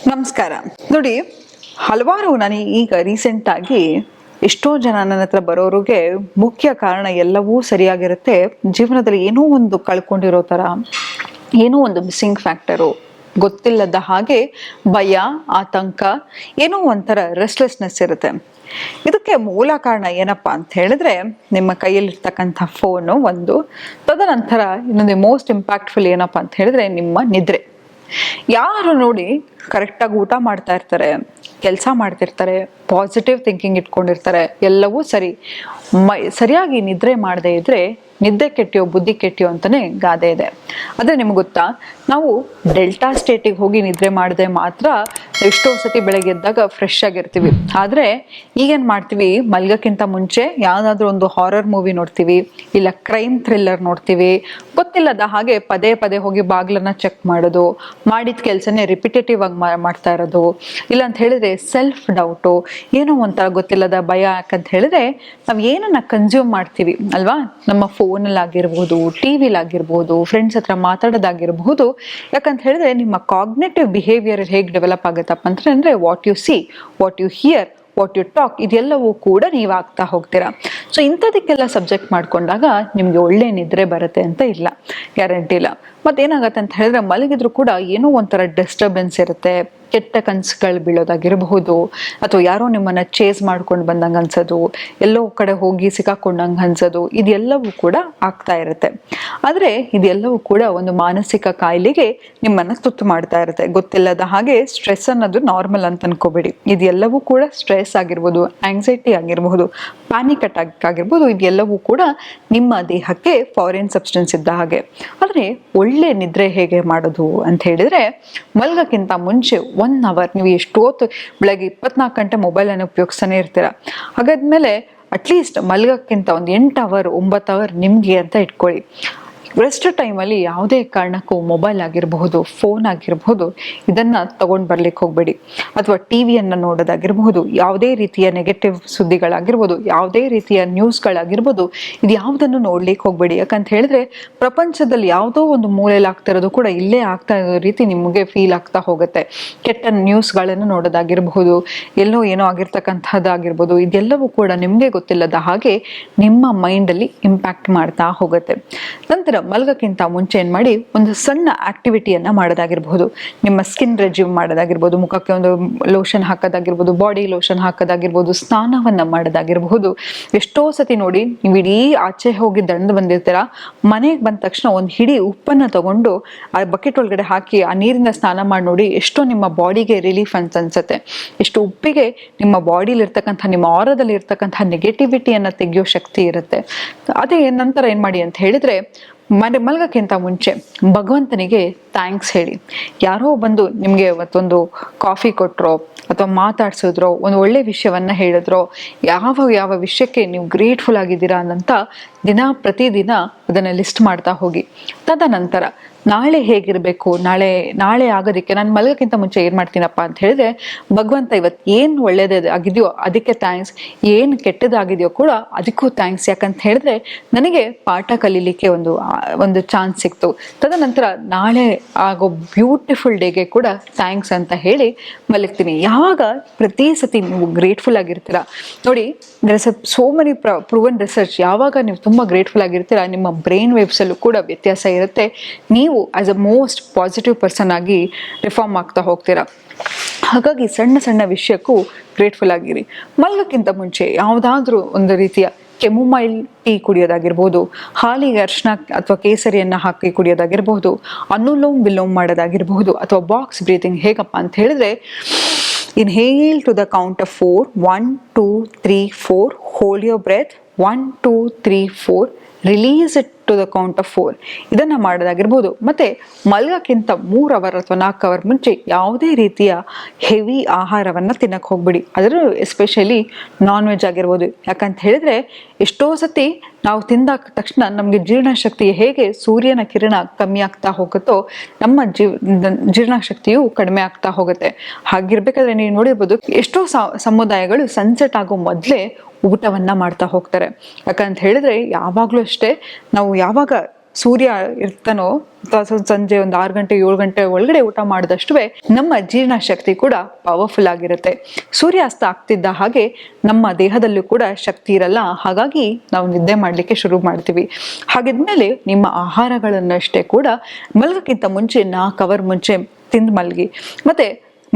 ನಮಸ್ಕಾರ. ನೋಡಿ, ಹಲವಾರು ನಾನು ಈಗ ರೀಸೆಂಟ್ ಆಗಿ ಎಷ್ಟೋ ಜನ ನನ್ನ ಹತ್ರ ಬರೋರಿಗೆ ಮುಖ್ಯ ಕಾರಣ ಎಲ್ಲವೂ ಸರಿಯಾಗಿರುತ್ತೆ, ಜೀವನದಲ್ಲಿ ಏನೋ ಒಂದು ಕಳ್ಕೊಂಡಿರೋ ತರ, ಏನೋ ಒಂದು ಮಿಸ್ಸಿಂಗ್ ಫ್ಯಾಕ್ಟರು, ಗೊತ್ತಿಲ್ಲದ ಹಾಗೆ ಭಯ, ಆತಂಕ, ಏನೋ ಒಂಥರ ರೆಸ್ಟ್ಲೆಸ್ನೆಸ್ ಇರುತ್ತೆ. ಇದಕ್ಕೆ ಮೂಲ ಕಾರಣ ಏನಪ್ಪಾ ಅಂತ ಹೇಳಿದ್ರೆ, ನಿಮ್ಮ ಕೈಯಲ್ಲಿರ್ತಕ್ಕಂಥ ಫೋನು ಒಂದು, ತದನಂತರ ಇನ್ನೊಂದು ಮೋಸ್ಟ್ ಇಂಪ್ಯಾಕ್ಟ್ಫುಲ್ ಏನಪ್ಪಾ ಅಂತ ಹೇಳಿದ್ರೆ ನಿಮ್ಮ ನಿದ್ರೆ. ಯಾರು ನೋಡಿ ಕರೆಕ್ಟಾಗಿ ಊಟ ಮಾಡ್ತಾ ಇರ್ತಾರೆ, ಕೆಲಸ ಮಾಡ್ತಿರ್ತಾರೆ, ಪಾಸಿಟಿವ್ ಥಿಂಕಿಂಗ್ ಇಟ್ಕೊಂಡಿರ್ತಾರೆ, ಎಲ್ಲವೂ ಸರಿ, ಸರಿಯಾಗಿ ನಿದ್ರೆ ಮಾಡದೇ ಇದ್ರೆ ನಿದ್ದೆ ಕೆಟ್ಟಿಯೋ ಬುದ್ಧಿ ಕೆಟ್ಟಿಯೋ ಅಂತಾನೆ ಗಾದೆ ಇದೆ. ಆದರೆ ನಿಮ್ಗೆ ಗೊತ್ತಾ, ನಾವು ಡೆಲ್ಟಾ ಸ್ಟೇಟಿಗೆ ಹೋಗಿ ನಿದ್ರೆ ಮಾಡದೆ ಮಾತ್ರ ಎಷ್ಟೋ ಸತಿ ಬೆಳಗ್ಗೆ ಎದ್ದಾಗ ಫ್ರೆಶ್ ಆಗಿರ್ತೀವಿ. ಆದರೆ ಈಗೇನು ಮಾಡ್ತೀವಿ, ಮಲ್ಗಕ್ಕಿಂತ ಮುಂಚೆ ಯಾವುದಾದ್ರೂ ಒಂದು ಹಾರರ್ ಮೂವಿ ನೋಡ್ತೀವಿ, ಇಲ್ಲ ಕ್ರೈಮ್ ಥ್ರಿಲ್ಲರ್ ನೋಡ್ತೀವಿ, ಗೊತ್ತಿಲ್ಲದ ಹಾಗೆ ಪದೇ ಪದೇ ಹೋಗಿ ಬಾಗ್ಲನ್ನ ಚೆಕ್ ಮಾಡೋದು, ಮಾಡಿದ ಕೆಲಸನೇ ರಿಪಿಟೇಟಿವ್ ಆಗಿ ಮಾಡ್ತಾ ಇರೋದು, ಇಲ್ಲ ಅಂತ ಹೇಳಿದ್ರೆ ಸೆಲ್ಫ್ ಡೌಟು, ಏನೋ ಒಂಥರ ಗೊತ್ತಿಲ್ಲದ ಭಯ. ಯಾಕಂತ ಹೇಳಿದ್ರೆ ನಾವು ಏನನ್ನ ಕನ್ಸ್ಯೂಮ್ ಮಾಡ್ತೀವಿ ಅಲ್ವಾ, ನಮ್ಮ ಫೋನಲ್ಲಾಗಿರ್ಬೋದು, ಟಿ ವಿಲಾಗಿರ್ಬೋದು, ಫ್ರೆಂಡ್ಸ್ ಹತ್ರ ಮಾತಾಡೋದಾಗಿರ್ಬಹುದು. ಯಾಕಂತ ಹೇಳಿದ್ರೆ ನಿಮ್ಮ ಕಾಗ್ನೇಟಿವ್ ಬಿಹೇವಿಯರ್ ಹೇಗೆ ಡೆವಲಪ್ ಆಗುತ್ತಪ್ಪ ಅಂದ್ರೆ what you see, what you hear, what you talk, ಇದೆಲ್ಲವೂ ಕೂಡ ನೀವು ಆಗ್ತಾ ಹೋಗ್ತೀರಾ. ಸೊ ಇಂಥದಕ್ಕೆಲ್ಲ ಸಬ್ಜೆಕ್ಟ್ ಮಾಡ್ಕೊಂಡಾಗ ನಿಮ್ಗೆ ಒಳ್ಳೆ ನಿದ್ರೆ ಬರುತ್ತೆ ಅಂತ ಇಲ್ಲ, ಗ್ಯಾರಂಟಿ ಇಲ್ಲ. ಮತ್ತೇನಾಗತ್ತೆ ಅಂತ ಹೇಳಿದ್ರೆ ಮಲಗಿದ್ರು ಕೂಡ ಏನೋ ಒಂಥರ ಡಿಸ್ಟರ್ಬೆನ್ಸ್ ಇರುತ್ತೆ, ಕೆಟ್ಟ ಕನಸುಗಳು ಬೀಳೋದಾಗಿರಬಹುದು, ಅಥವಾ ಯಾರೋ ನಿಮ್ಮನ್ನ ಚೇಸ್ ಮಾಡ್ಕೊಂಡು ಬಂದಂಗೆ ಅನ್ಸೋದು, ಎಲ್ಲೋ ಕಡೆ ಹೋಗಿ ಸಿಕ್ಕಾಕೊಂಡಂಗೆ ಅನ್ಸೋದು, ಇದೆಲ್ಲವೂ ಕೂಡ ಆಗ್ತಾ ಇರುತ್ತೆ. ಆದರೆ ಇದೆಲ್ಲವೂ ಕೂಡ ಒಂದು ಮಾನಸಿಕ ಕಾಯಿಲೆಗೆ ನಿಮ್ಮನ್ನ ತುತ್ತು ಮಾಡ್ತಾ ಇರುತ್ತೆ. ಗೊತ್ತಿಲ್ಲದ ಹಾಗೆ ಸ್ಟ್ರೆಸ್ ಅನ್ನೋದು ನಾರ್ಮಲ್ ಅಂತ ಅನ್ಕೋಬೇಡಿ. ಇದೆಲ್ಲವೂ ಕೂಡ ಸ್ಟ್ರೆಸ್ ಆಗಿರ್ಬೋದು, ಆಂಗ್ಸೈಟಿ ಆಗಿರಬಹುದು, ಪ್ಯಾನಿಕ್ ಅಟ್ಯಾಕ್ ಆಗಿರ್ಬೋದು, ಇದೆಲ್ಲವೂ ಕೂಡ ನಿಮ್ಮ ದೇಹಕ್ಕೆ ಫಾರಿನ್ ಸಬ್ಸ್ಟೆನ್ಸ್ ಇದ್ದ ಹಾಗೆ. ಆದರೆ ಒಳ್ಳೆ ನಿದ್ರೆ ಹೇಗೆ ಮಾಡೋದು ಅಂತ ಹೇಳಿದ್ರೆ, ಮಲ್ಗಕ್ಕಿಂತ ಮುಂಚೆ 1 ಅವರ್, ನೀವು ಎಷ್ಟೊತ್ತು ಬೆಳಗ್ಗೆ 24 ಗಂಟೆ ಮೊಬೈಲನ್ನು ಉಪಯೋಗಿಸ್ತಾನೆ ಇರ್ತೀರ, ಹಾಗಾದ್ಮೇಲೆ ಅಟ್ಲೀಸ್ಟ್ ಮಲ್ಗಕ್ಕಿಂತ ಒಂದು 8 ಅವರ್ 9 ಅವರ್ ನಿಮ್ಗೆ ಅಂತ ಇಟ್ಕೊಳ್ಳಿ. ರೆಸ್ಟ್ ಟೈಮಲ್ಲಿ ಯಾವುದೇ ಕಾರಣಕ್ಕೂ ಮೊಬೈಲ್ ಆಗಿರಬಹುದು, ಫೋನ್ ಆಗಿರಬಹುದು, ಇದನ್ನ ತಗೊಂಡು ಬರ್ಲಿಕ್ಕೆ ಹೋಗ್ಬೇಡಿ. ಅಥವಾ ಟಿವಿಯನ್ನು ನೋಡೋದಾಗಿರ್ಬಹುದು, ಯಾವುದೇ ರೀತಿಯ ನೆಗೆಟಿವ್ ಸುದ್ದಿಗಳಾಗಿರ್ಬೋದು, ಯಾವುದೇ ರೀತಿಯ ನ್ಯೂಸ್ಗಳಾಗಿರ್ಬೋದು, ಇದು ಯಾವುದನ್ನು ನೋಡ್ಲಿಕ್ಕೆ ಹೋಗ್ಬೇಡಿ. ಯಾಕಂತ ಹೇಳಿದ್ರೆ ಪ್ರಪಂಚದಲ್ಲಿ ಯಾವುದೋ ಒಂದು ಮೂಲೆಯಲ್ಲಿ ಆಗ್ತಾ ಇರೋದು ಕೂಡ ಇಲ್ಲೇ ಆಗ್ತಾ ಇರೋ ರೀತಿ ನಿಮಗೆ ಫೀಲ್ ಆಗ್ತಾ ಹೋಗುತ್ತೆ. ಕೆಟ್ಟ ನ್ಯೂಸ್ಗಳನ್ನು ನೋಡೋದಾಗಿರಬಹುದು, ಎಲ್ಲೋ ಏನೋ ಆಗಿರ್ತಕ್ಕಂಥದ್ದಾಗಿರ್ಬೋದು, ಇದೆಲ್ಲವೂ ಕೂಡ ನಿಮಗೆ ಗೊತ್ತಿಲ್ಲದ ಹಾಗೆ ನಿಮ್ಮ ಮೈಂಡಲ್ಲಿ ಇಂಪ್ಯಾಕ್ಟ್ ಮಾಡ್ತಾ ಹೋಗುತ್ತೆ. ನಂತರ ಮಲ್ಗಕ್ಕಿಂತ ಮುಂಚೆ ಏನ್ ಮಾಡಿ, ಒಂದು ಸಣ್ಣ ಆಕ್ಟಿವಿಟಿಯನ್ನ ಮಾಡೋದಾಗಿರ್ಬಹುದು, ನಿಮ್ಮ ಸ್ಕಿನ್ ರೆಜ್ಯೂಮ್ ಮಾಡೋದಾಗಿರ್ಬೋದು, ಮುಖಕ್ಕೆ ಒಂದು ಲೋಷನ್ ಹಾಕೋದಾಗಿರ್ಬೋದು, ಬಾಡಿ ಲೋಷನ್ ಹಾಕೋದಾಗಿರ್ಬೋದು, ಸ್ನಾನವನ್ನ ಮಾಡೋದಾಗಿರ್ಬಹುದು. ಎಷ್ಟೋ ಸತಿ ನೋಡಿ, ನೀವು ಇಡೀ ಆಚೆ ಹೋಗಿ ದಂಡು ಬಂದಿರ್ತೀರಾ, ಮನೆಗೆ ಬಂದ ತಕ್ಷಣ ಒಂದು ಹಿಡಿ ಉಪ್ಪನ್ನ ತಗೊಂಡು ಆ ಬಕೆಟ್ ಒಳಗಡೆ ಹಾಕಿ ಆ ನೀರಿನ ಸ್ನಾನ ಮಾಡಿ ನೋಡಿ, ಎಷ್ಟೋ ನಿಮ್ಮ ಬಾಡಿಗೆ ರಿಲೀಫ್ ಅಂತ ಅನ್ಸುತ್ತೆ. ಎಷ್ಟು ಉಪ್ಪಿಗೆ ನಿಮ್ಮ ಬಾಡಿಲಿ ಇರ್ತಕ್ಕಂಥ, ನಿಮ್ಮ ಆರದಲ್ಲಿ ಇರ್ತಕ್ಕಂಥ ನೆಗೆಟಿವಿಟಿಯನ್ನ ತೆಗೆಯೋ ಶಕ್ತಿ ಇರುತ್ತೆ. ಅದೇ ನಂತರ ಏನ್ ಮಾಡಿ ಅಂತ ಹೇಳಿದ್ರೆ, ಮಲಗಕ್ಕಿಂತ ಮುಂಚೆ ಭಗವಂತನಿಗೆ ಥ್ಯಾಂಕ್ಸ್ ಹೇಳಿ. ಯಾರೋ ಬಂದು ನಿಮಗೆ ಇವತ್ತೊಂದು ಕಾಫಿ ಕೊಟ್ರೋ, ಅಥವಾ ಮಾತಾಡ್ಸಿದ್ರೋ, ಒಂದು ಒಳ್ಳೆ ವಿಷಯವನ್ನ ಹೇಳಿದ್ರೋ, ಯಾವ ವಿಷಯಕ್ಕೆ ನೀವು ಗ್ರೇಟ್ಫುಲ್ ಆಗಿದ್ದೀರಾ ಅಂತ ಪ್ರತಿದಿನ ಅದನ್ನ ಲಿಸ್ಟ್ ಮಾಡ್ತಾ ಹೋಗಿ. ತದನಂತರ ನಾಳೆ ಹೇಗಿರ್ಬೇಕು, ನಾಳೆ ಆಗೋದಕ್ಕೆ ನಾನು ಮಲಗಕ್ಕಿಂತ ಮುಂಚೆ ಏನ್ ಮಾಡ್ತೀನಪ್ಪ ಅಂತ ಹೇಳಿದ್ರೆ, ಭಗವಂತ ಇವತ್ತು ಏನ್ ಒಳ್ಳೇದೇ ಆಗಿದೆಯೋ ಅದಕ್ಕೆ ಥ್ಯಾಂಕ್ಸ್, ಏನ್ ಕೆಟ್ಟದಾಗಿದೆಯೋ ಕೂಡ ಅದಕ್ಕೂ ಥ್ಯಾಂಕ್ಸ್. ಯಾಕಂತ ಹೇಳಿದ್ರೆ ನನಗೆ ಪಾಠ ಕಲೀಲಿಕ್ಕೆ ಒಂದು ಚಾನ್ಸ್ ಸಿಕ್ತು. ತದನಂತರ ನಾಳೆ ಆಗೋ ಬ್ಯೂಟಿಫುಲ್ ಡೇಗೆ ಕೂಡ ಥ್ಯಾಂಕ್ಸ್ ಅಂತ ಹೇಳಿ ಮಲಗ್ತೀನಿ. ಯಾವಾಗ ಪ್ರತಿ ಸತಿ ನೀವು ಗ್ರೇಟ್ಫುಲ್ ಆಗಿರ್ತೀರಾ ನೋಡಿ, ಸೋ ಮೆನಿ ಪ್ರೂವನ್ ರಿಸರ್ಚ್, ಯಾವಾಗ ನೀವು ತುಂಬಾ ಗ್ರೇಟ್ಫುಲ್ ಆಗಿರ್ತೀರಾ, ನಿಮ್ಮ ಬ್ರೈನ್ ವೇವ್ಸ್ ಅಲ್ಲೂ ಕೂಡ ವ್ಯತ್ಯಾಸ ಇರುತ್ತೆ. ನೀವು as a most positive person ಆಗಿ ರಿಫಾರ್ಮ್ ಆಗ್ತಾ ಹೋಗ್ತೀರಾ. ಹಾಗಾಗಿ ಸಣ್ಣ ಸಣ್ಣ ವಿಷಯಕ್ಕೂ ಗ್ರೇಟ್ಫುಲ್ ಆಗಿರಿ. ಮಲ್ಗಕ್ಕಿಂತ ಮುಂಚೆ ಯಾವುದಾದ್ರೂ ಒಂದು ರೀತಿಯ ಕೆಮೊಮೈಲ್ ಟೀ ಕುಡಿಯೋದಾಗಿರ್ಬೋದು, ಹಾಲಿಗೆ ಅರಿಶಿನ ಅಥವಾ ಕೇಸರಿಯನ್ನ ಹಾಕಿ ಕುಡಿಯೋದಾಗಿರ್ಬಹುದು, ಅನುಲೋಮ್ ವಿಲೋಮ್ ಮಾಡೋದಾಗಿರ್ಬಹುದು, ಅಥವಾ ಬಾಕ್ಸ್ ಬ್ರೀತಿಂಗ್. ಹೇಗಪ್ಪ ಅಂತ ಹೇಳಿದ್ರೆ, inhale to the count of 4, 1 2 3 4, hold your breath, 1 2 3 4, release it to the count of 4. ಇದನ್ನ ಮಾಡೋದಾಗಿರ್ಬೋದು. ಮತ್ತೆ ಮಲ್ಗಕ್ಕಿಂತ 3 ಅವರ್ ಅಥವಾ 4 ಅವರ್ ಮುಂಚೆ ಯಾವುದೇ ರೀತಿಯ ಹೆವಿ ಆಹಾರವನ್ನ ತಿನ್ನಕ್ ಹೋಗ್ಬಿಡಿ. ಅದರಲ್ಲೂ ಎಸ್ಪೆಷಲಿ ನಾನ್ ವೆಜ್ ಆಗಿರ್ಬೋದು. ಯಾಕಂತ ಹೇಳಿದ್ರೆ ಎಷ್ಟೋ ಸತಿ ನಾವು ತಿಂದಾದ ತಕ್ಷಣ ನಮ್ಗೆ ಜೀರ್ಣಶಕ್ತಿ, ಹೇಗೆ ಸೂರ್ಯನ ಕಿರಣ ಕಮ್ಮಿ ಆಗ್ತಾ ಹೋಗುತ್ತೋ ನಮ್ಮ ಜೀರ್ಣಶಕ್ತಿಯು ಕಡಿಮೆ ಆಗ್ತಾ ಹೋಗುತ್ತೆ. ಹಾಗಿರ್ಬೇಕಾದ್ರೆ ನೀವು ನೋಡಿರ್ಬೋದು, ಎಷ್ಟೋ ಸಮುದಾಯಗಳು ಸನ್ಸೆಟ್ ಆಗೋ ಮೊದಲೇ ಊಟವನ್ನ ಮಾಡ್ತಾ ಹೋಗ್ತಾರೆ. ಯಾಕಂತ ಹೇಳಿದ್ರೆ ಯಾವಾಗ್ಲೂ ಅಷ್ಟೇ, ನಾವು ಯಾವಾಗ ಸೂರ್ಯ ಇರ್ತಾನೋ ಅಥವಾ ಸಂಜೆ ಒಂದು 6 ಗಂಟೆ 7 ಗಂಟೆ ಒಳಗಡೆ ಊಟ ಮಾಡಿದಷ್ಟು ನಮ್ಮ ಜೀರ್ಣ ಶಕ್ತಿ ಕೂಡ ಪವರ್ಫುಲ್ ಆಗಿರುತ್ತೆ. ಸೂರ್ಯಾಸ್ತ ಆಗ್ತಿದ್ದ ಹಾಗೆ ನಮ್ಮ ದೇಹದಲ್ಲೂ ಕೂಡ ಶಕ್ತಿ ಇರಲ್ಲ, ಹಾಗಾಗಿ ನಾವು ನಿದ್ದೆ ಮಾಡಲಿಕ್ಕೆ ಶುರು ಮಾಡ್ತೀವಿ. ಹಾಗಿದ್ಮೇಲೆ ನಿಮ್ಮ ಆಹಾರಗಳನ್ನಷ್ಟೇ ಕೂಡ ಮಲಗಕ್ಕಿಂತ ಮುಂಚೆ 4 ಅವರ್ ಮುಂಚೆ ತಿಂದು ಮಲಗಿ. ಮತ್ತೆ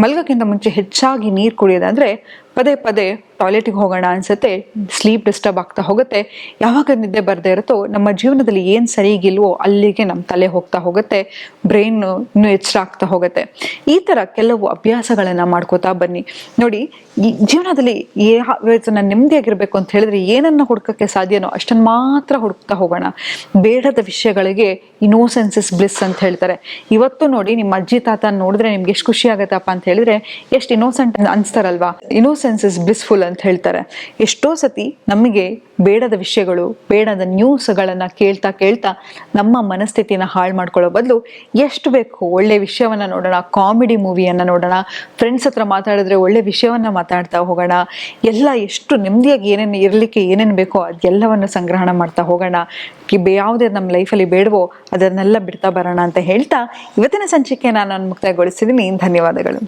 ಮಲಗಕ್ಕಿಂತ ಮುಂಚೆ ಹೆಚ್ಚಾಗಿ ನೀರು ಕುಡಿಯೋದಂದ್ರೆ ಪದೇ ಪದೇ ಟಾಯ್ಲೆಟಿಗೆ ಹೋಗೋಣ ಅನ್ಸುತ್ತೆ, ಸ್ಲೀಪ್ ಡಿಸ್ಟರ್ಬ್ ಆಗ್ತಾ ಹೋಗುತ್ತೆ. ಯಾವಾಗ ನಿದ್ದೆ ಬರದೇ ಇರುತ್ತೋ ನಮ್ಮ ಜೀವನದಲ್ಲಿ ಏನು ಸರಿಗಿಲ್ವೋ ಅಲ್ಲಿಗೆ ನಮ್ಮ ತಲೆ ಹೋಗ್ತಾ ಹೋಗುತ್ತೆ, ಬ್ರೈನ್ ಇನ್ನೂ ಎಚ್ಚರ ಆಗ್ತಾ ಹೋಗುತ್ತೆ. ಈ ಥರ ಕೆಲವು ಅಭ್ಯಾಸಗಳನ್ನು ಮಾಡ್ಕೋತಾ ಬನ್ನಿ. ನೋಡಿ, ಈ ಜೀವನದಲ್ಲಿ ನಾನು ನೆಮ್ಮದಿಯಾಗಿರ್ಬೇಕು ಅಂತ ಹೇಳಿದ್ರೆ ಏನನ್ನ ಹುಡ್ಕಕ್ಕೆ ಸಾಧ್ಯನೋ ಅಷ್ಟನ್ನು ಮಾತ್ರ ಹುಡುಕ್ತಾ ಹೋಗೋಣ. ಬೇಡದ ವಿಷಯಗಳಿಗೆ ಇನ್ನೋಸೆನ್ಸ್ ಇಸ್ ಬ್ಲಿಸ್ ಅಂತ ಹೇಳ್ತಾರೆ. ಇವತ್ತು ನೋಡಿ, ನಿಮ್ಮ ಅಜ್ಜಿ ತಾತ ನೋಡಿದ್ರೆ ನಿಮ್ಗೆ ಎಷ್ಟು ಖುಷಿ ಆಗತ್ತಪ್ಪ ಅಂತ ಹೇಳಿದ್ರೆ ಎಷ್ಟು ಇನ್ನೋಸೆಂಟ್ ಅನ್ಸ್ತಾರಲ್ವಾ. ಇನ್ನೋಸೆನ್ಸ್ ಇಸ್ ಬ್ಲಿಸ್ಫುಲ್ ಅಂತ ಹೇಳ್ತಾರೆ. ಎಷ್ಟೋ ಸತಿ ನಮಗೆ ಬೇಡದ ವಿಷಯಗಳು, ಬೇಡದ ನ್ಯೂಸ್ಗಳನ್ನ ಕೇಳ್ತಾ ಕೇಳ್ತಾ ನಮ್ಮ ಮನಸ್ಥಿತಿನ ಹಾಳು ಮಾಡ್ಕೊಳ್ಳೋ ಬದಲು ಎಷ್ಟು ಬೇಕು ಒಳ್ಳೆ ವಿಷಯವನ್ನ ನೋಡೋಣ, ಕಾಮಿಡಿ ಮೂವಿಯನ್ನ ನೋಡೋಣ, ಫ್ರೆಂಡ್ಸ್ ಹತ್ರ ಮಾತಾಡಿದ್ರೆ ಒಳ್ಳೆ ವಿಷಯವನ್ನ ಮಾತಾಡ್ತಾ ಹೋಗೋಣ, ಎಲ್ಲ ಎಷ್ಟು ನೆಮ್ಮದಿಯಾಗಿ ಏನೇನು ಇರಲಿಕ್ಕೆ ಏನೇನು ಬೇಕೋ ಅದೆಲ್ಲವನ್ನು ಸಂಗ್ರಹಣ ಮಾಡ್ತಾ ಹೋಗೋಣ. ಯಾವುದೇ ನಮ್ಮ ಲೈಫಲ್ಲಿ ಬೇಡವೋ ಅದನ್ನೆಲ್ಲ ಬಿಡ್ತಾ ಬರೋಣ ಅಂತ ಹೇಳ್ತಾ ಇವತ್ತಿನ ಸಂಚಿಕೆಯನ್ನು ನಾನು ಮುಕ್ತಾಯಗೊಳಿಸಿದ್ದೀನಿ. ಧನ್ಯವಾದಗಳು.